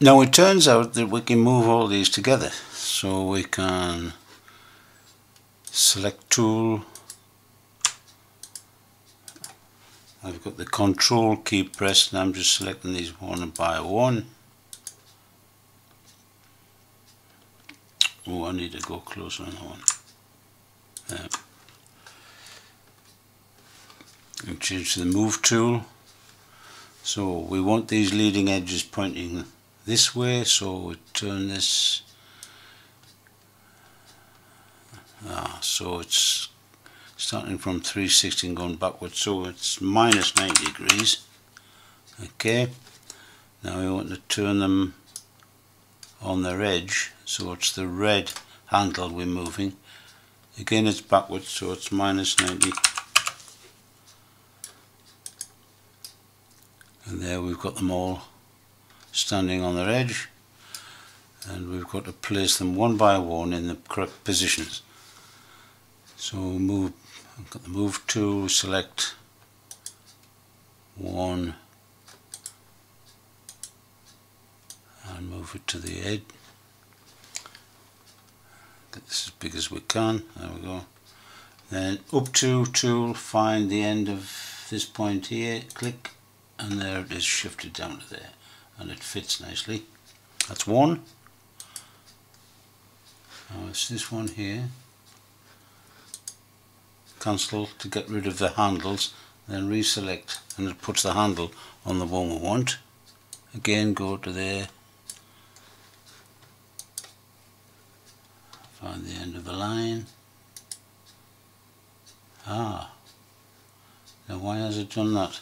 Now it turns out that we can move all these together, so we can select tool. I've got the control key pressed and I'm just selecting these one by one. Oh, I need to go closer on that one. There. And change to the move tool. So we want these leading edges pointing this way, so we turn this. So it's starting from 360 and going backwards, so it's minus 90 degrees. Okay, now we want to turn them on their edge, so it's the red handle we're moving. Again, it's backwards, so it's minus 90. And there we've got them all standing on their edge, and we've got to place them one by one in the correct positions. So move, I've got the move tool, select one and move it to the edge. Get this as big as we can. There we go. Then up to tool, find the end of this point here, click, and there it is, shifted down to there, and it fits nicely. That's one. Now it's this one here. Cancel to get rid of the handles, then reselect, and it puts the handle on the one we want. Again, go to there, find the end of the line. Now why has it done that?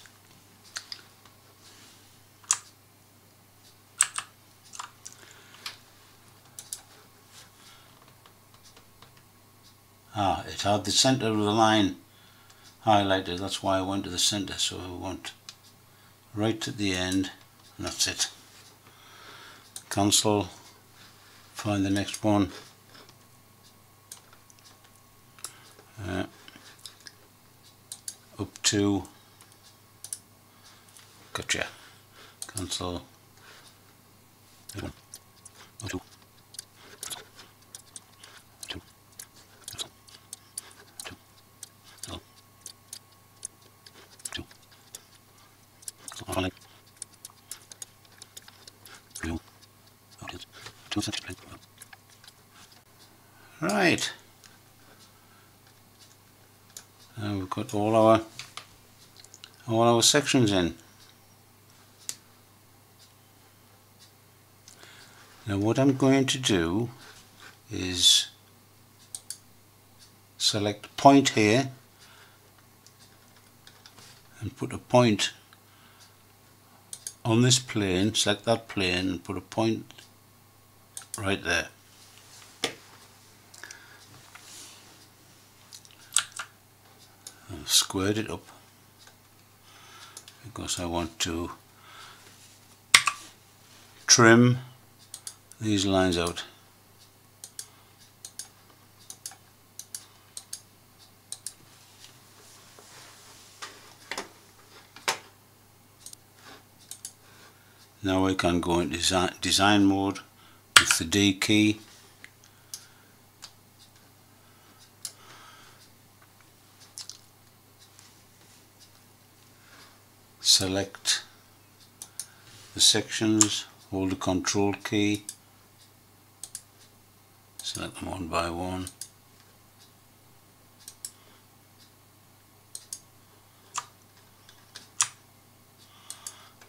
It had the center of the line highlighted, that's why I went to the center, so I want right at the end, and that's it. Cancel, find the next one, up to, gotcha, cancel, up to, right, now we've got all our sections in. Now what I'm going to do is select point here and put a point on this plane, select that plane and put a point right there. I've squared it up because I want to trim these lines out. Now I can go into design mode with the D key. Select the sections, hold the control key, select them one by one.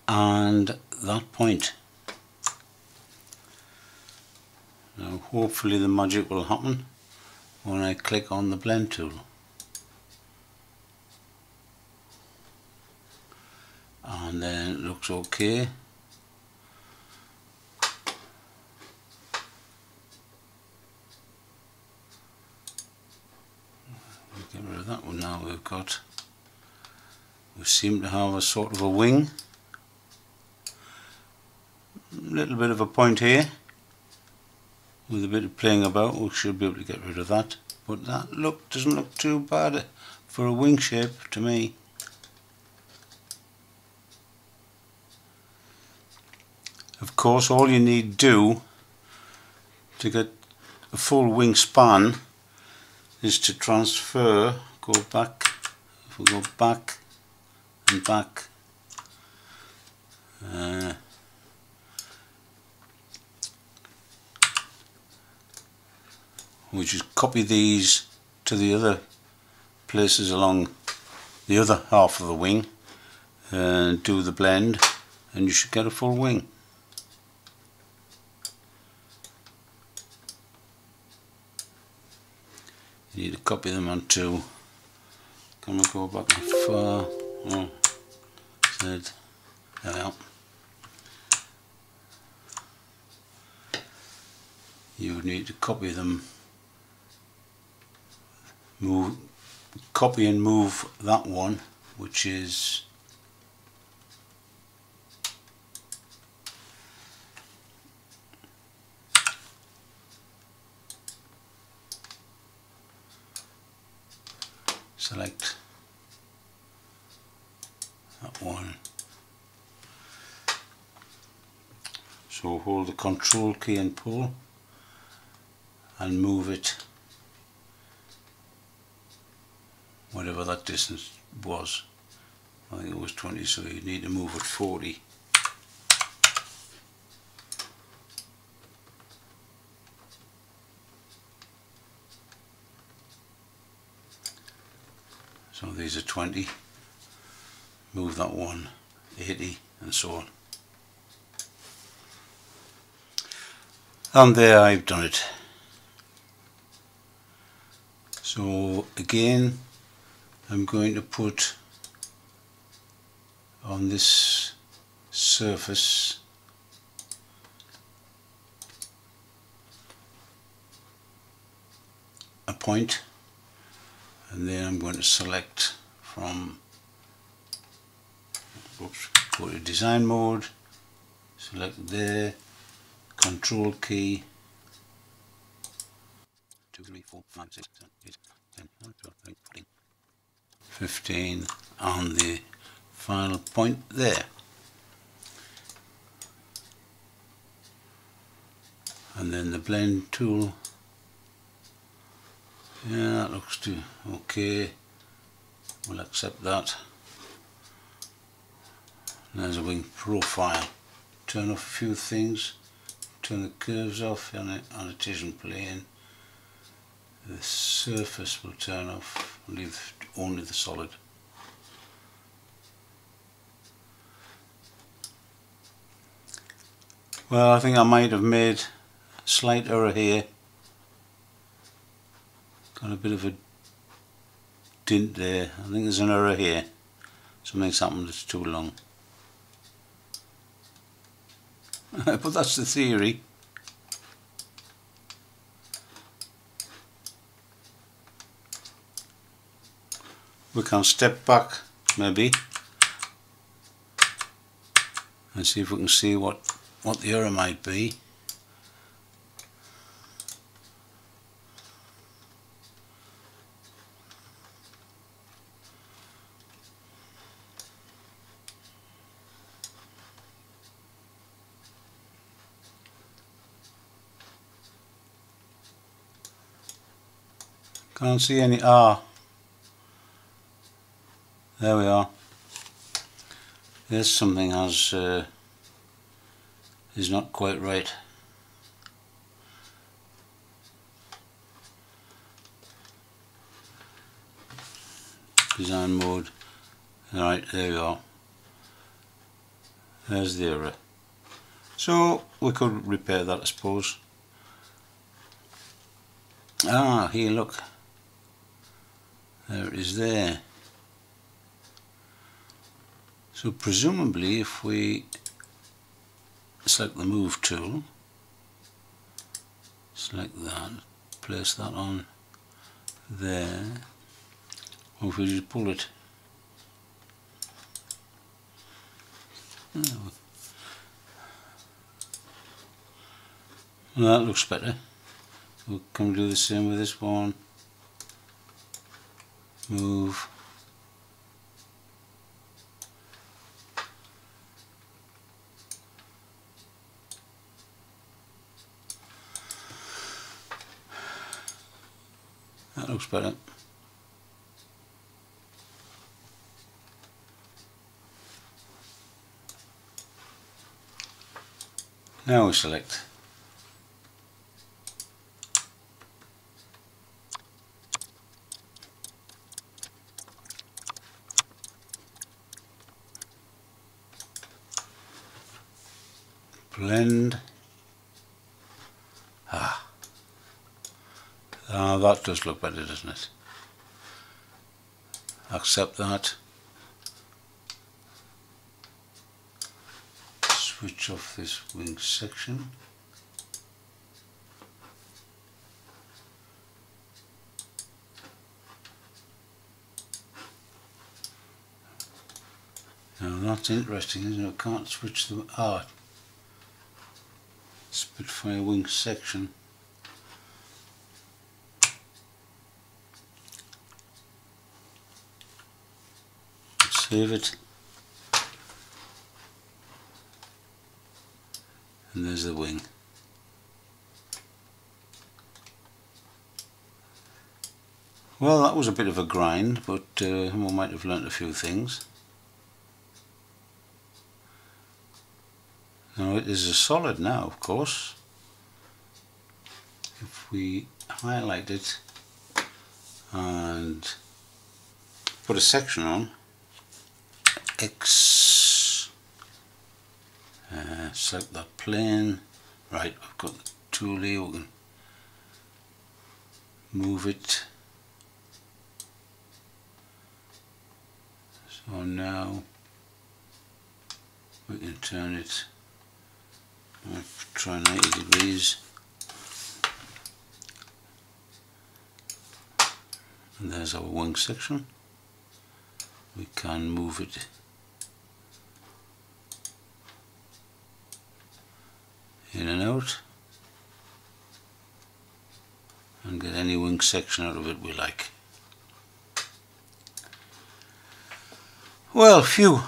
And that point. Now hopefully the magic will happen when I click on the blend tool. And then it looks okay. Get rid of that one now. We seem to have a sort of a wing. Little bit of a point here. With a bit of playing about, we should be able to get rid of that. But that doesn't look too bad for a wing shape to me. Of course all you need do to get a full wing span is to transfer, go back, if we go back and back, we just copy these to the other places along the other half of the wing and do the blend, and you should get a full wing. You need to copy them onto, can we go back far? Oh, there we are. You would need to copy them, copy and move that one, which is select that one. So hold the control key and pull and move it whatever that distance was. I think it was 20, so you need to move it 40. So these are 20, move that one 80, and so on. And there I've done it. So again I'm going to put on this surface a point, and then I'm going to select from, oops, go to design mode, select there, control key, 2, 3, 4, 5, 6, 7, 8, 10, 11, 12, 13, 14, 15 on the final point there. And then the blend tool, yeah, that looks too okay, we'll accept that. There's a wing profile, turn off a few things, turn the curves off on the annotation plane, the surface will turn off, leave only the solid. Well, I think I might have made a slight error here. Got a bit of a dint there. I think there's an error here. Something's happened, it's too long. But that's the theory. We can step back maybe and see if we can see what the error might be. Can't see any R. There we are. There's something is not quite right. Design mode. Alright, there we are. There's the error. So we could repair that, I suppose. Ah, here, look. There it is there. So presumably if we select the move tool, select that, place that on there, or if we just pull it, well, that looks better. We'll come do the same with this one, move, That looks better. Now we select. Blend. That does look better, doesn't it? Accept that. Switch off this wing section. Now that's interesting, isn't it? I can't switch the Spitfire wing section. Save it. And there's the wing. Well, that was a bit of a grind, but we might have learnt a few things. Now it is a solid now, of course. If we highlight it and put a section on, X, select that plane. Right, I've got the tool here, we can move it. So now we can turn it, try 90 degrees, and there's our wing section. We can move it in and out and get any wing section out of it we like. Well, phew,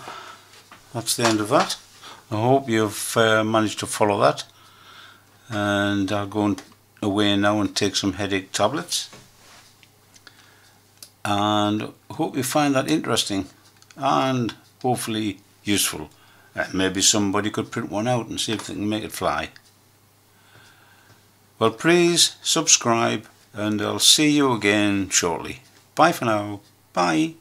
that's the end of that. I hope you've managed to follow that, and I'll go away now and take some headache tablets, and hope you find that interesting and hopefully useful. Maybe somebody could print one out and see if they can make it fly. Well, please subscribe, and I'll see you again shortly. Bye for now. Bye.